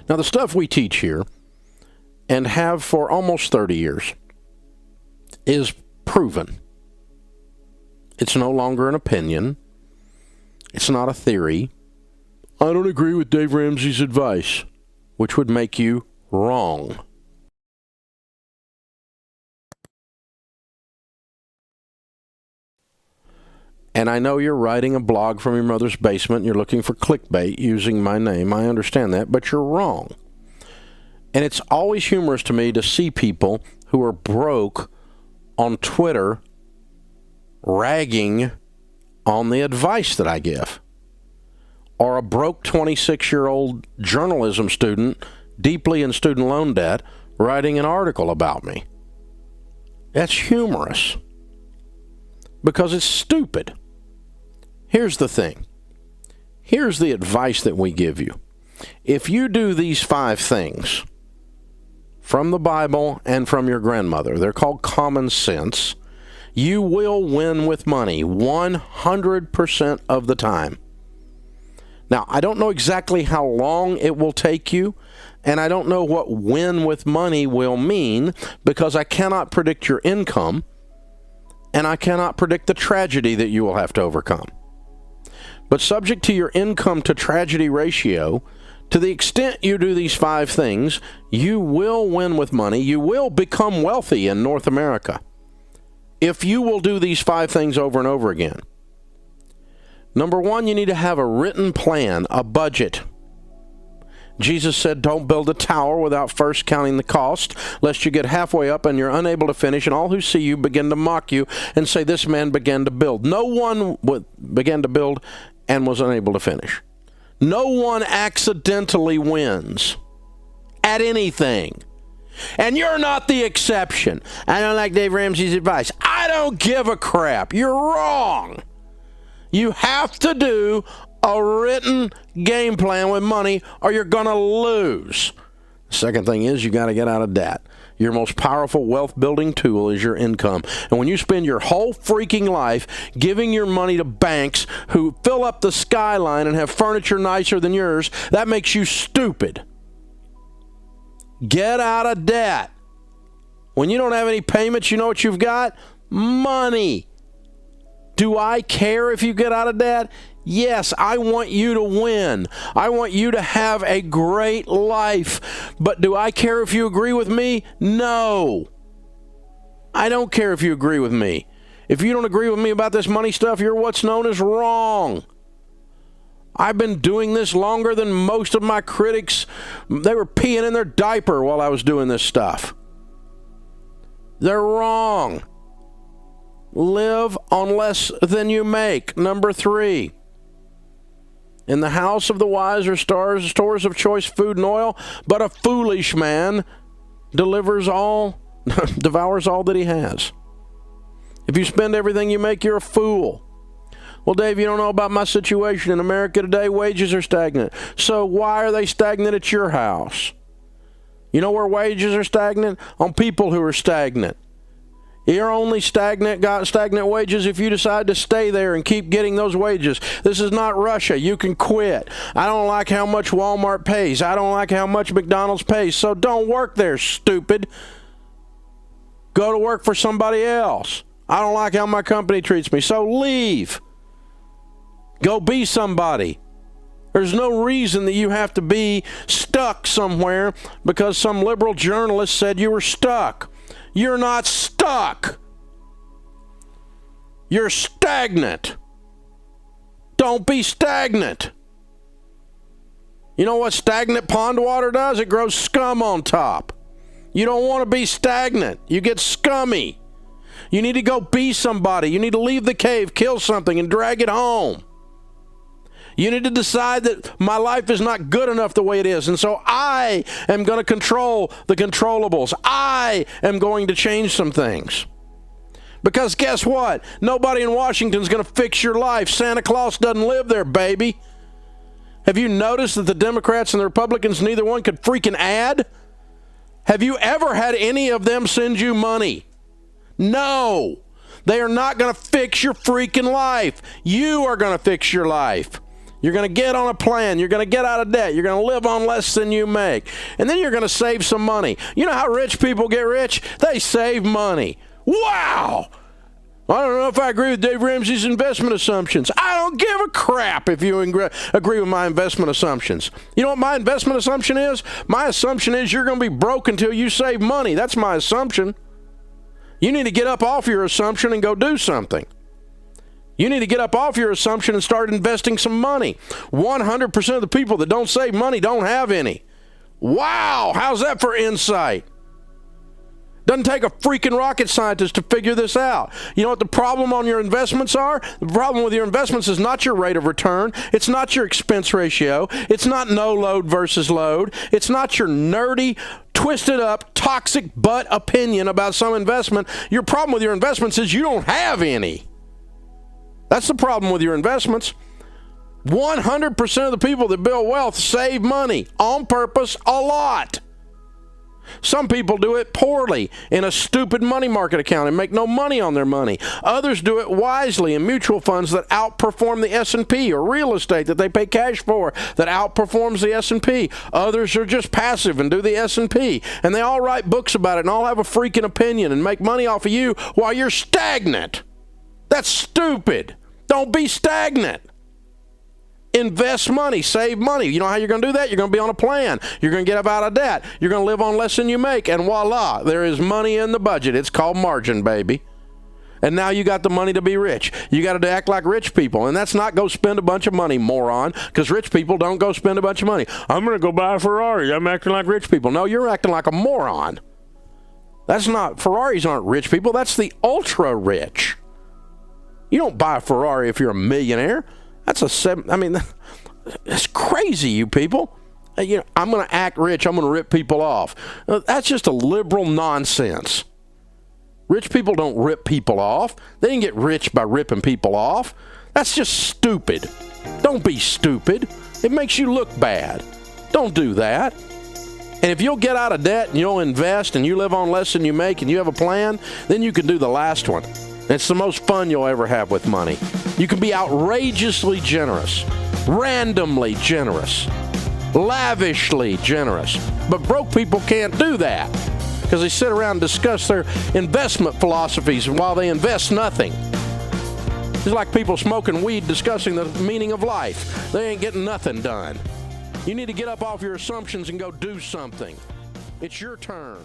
Now, the stuff we teach here, and have for almost 30 years, is proven. It's no longer an opinion. It's not a theory. I don't agree with Dave Ramsey's advice, which would make you wrong. And I know you're writing a blog from your mother's basement and you're looking for clickbait using my name. I understand that, but you're wrong. And it's always humorous to me to see people who are broke on Twitter ragging on the advice that I give. Or a broke 26-year-old journalism student deeply in student loan debt writing an article about me. That's humorous because it's stupid. Here's the thing. Here's the advice that we give you. If you do these 5 things from the Bible and from your grandmother, they're called common sense, you will win with money 100% of the time. Now, I don't know exactly how long it will take you, and I don't know what win with money will mean because I cannot predict your income, and I cannot predict the tragedy that you will have to overcome. But subject to your income to tragedy ratio, to the extent you do these 5 things, you will win with money. You will become wealthy in North America if you will do these 5 things over and over again. Number 1, you need to have a written plan, a budget. Jesus said, don't build a tower without first counting the cost, lest you get halfway up and you're unable to finish, and all who see you begin to mock you and say, this man began to build. No one began to build and was unable to finish. No one accidentally wins at anything. And you're not the exception. I don't like Dave Ramsey's advice. I don't give a crap. You're wrong. You have to do a written game plan with money or you're going to lose. The second thing is you got to get out of debt. Your most powerful wealth building tool is your income. And when you spend your whole freaking life giving your money to banks who fill up the skyline and have furniture nicer than yours, that makes you stupid. Get out of debt. When you don't have any payments, you know what you've got? Money. Do I care if you get out of debt? Yes, I want you to win. I want you to have a great life. But do I care if you agree with me? No. I don't care if you agree with me. If you don't agree with me about this money stuff, you're what's known as wrong. I've been doing this longer than most of my critics. They were peeing in their diaper while I was doing this stuff. They're wrong. Live on less than you make. Number 3. In the house of the wise are stores of choice food and oil, but a foolish man devours all that he has. If you spend everything you make, you're a fool. Well, Dave, you don't know about my situation. In America today, wages are stagnant. So why are they stagnant at your house? You know where wages are stagnant? On people who are stagnant. You're only got stagnant wages if you decide to stay there and keep getting those wages. This is not Russia. You can quit. I don't like how much Walmart pays. I don't like how much McDonald's pays. So don't work there, stupid. Go to work for somebody else. I don't like how my company treats me. So leave. Go be somebody. There's no reason that you have to be stuck somewhere because some liberal journalist said you were stuck. You're not stuck. You're stagnant. Don't be stagnant. You know what stagnant pond water does? It grows scum on top. You don't want to be stagnant. You get scummy. You need to go be somebody. You need to leave the cave, kill something, and drag it home. You need to decide that my life is not good enough the way it is, and so I am going to control the controllables. I am going to change some things. Because guess what? Nobody in Washington is going to fix your life. Santa Claus doesn't live there, baby. Have you noticed that the Democrats and the Republicans, neither one could freaking add? Have you ever had any of them send you money? No. They are not going to fix your freaking life. You are going to fix your life. You're going to get on a plan. You're going to get out of debt. You're going to live on less than you make. And then you're going to save some money. You know how rich people get rich? They save money. Wow! I don't know if I agree with Dave Ramsey's investment assumptions. I don't give a crap if you agree with my investment assumptions. You know what my investment assumption is? My assumption is you're going to be broke until you save money. That's my assumption. You need to get up off your assumption and go do something. You need to get up off your assumption and start investing some money. 100% of the people that don't save money don't have any. Wow, how's that for insight? Doesn't take a freaking rocket scientist to figure this out. You know what the problem on your investments are? The problem with your investments is not your rate of return. It's not your expense ratio. It's not no load versus load. It's not your nerdy, twisted up, toxic butt opinion about some investment. Your problem with your investments is you don't have any. That's the problem with your investments. 100% of the people that build wealth save money on purpose a lot. Some people do it poorly in a stupid money market account and make no money on their money. Others do it wisely in mutual funds that outperform the S&P, or real estate that they pay cash for that outperforms the S&P. Others are just passive and do the S&P. And they all write books about it and all have a freaking opinion and make money off of you while you're stagnant. That's stupid. Don't be stagnant. Invest money, save money. You know how you're going to do that? You're going to be on a plan. You're going to get up out of debt. You're going to live on less than you make. And voila, there is money in the budget. It's called margin, baby. And now you got the money to be rich. You got to act like rich people. And that's not go spend a bunch of money, moron, because rich people don't go spend a bunch of money. I'm going to go buy a Ferrari. I'm acting like rich people. No, you're acting like a moron. That's not, Ferraris aren't rich people. That's the ultra rich. You don't buy a Ferrari if you're a millionaire. That's that's crazy, you people. I'm going to act rich. I'm going to rip people off. That's just a liberal nonsense. Rich people don't rip people off. They didn't get rich by ripping people off. That's just stupid. Don't be stupid. It makes you look bad. Don't do that. And if you'll get out of debt and you'll invest and you live on less than you make and you have a plan, then you can do the last one. It's the most fun you'll ever have with money. You can be outrageously generous, randomly generous, lavishly generous. But broke people can't do that because they sit around and discuss their investment philosophies while they invest nothing. It's like people smoking weed discussing the meaning of life. They ain't getting nothing done. You need to get up off your assumptions and go do something. It's your turn.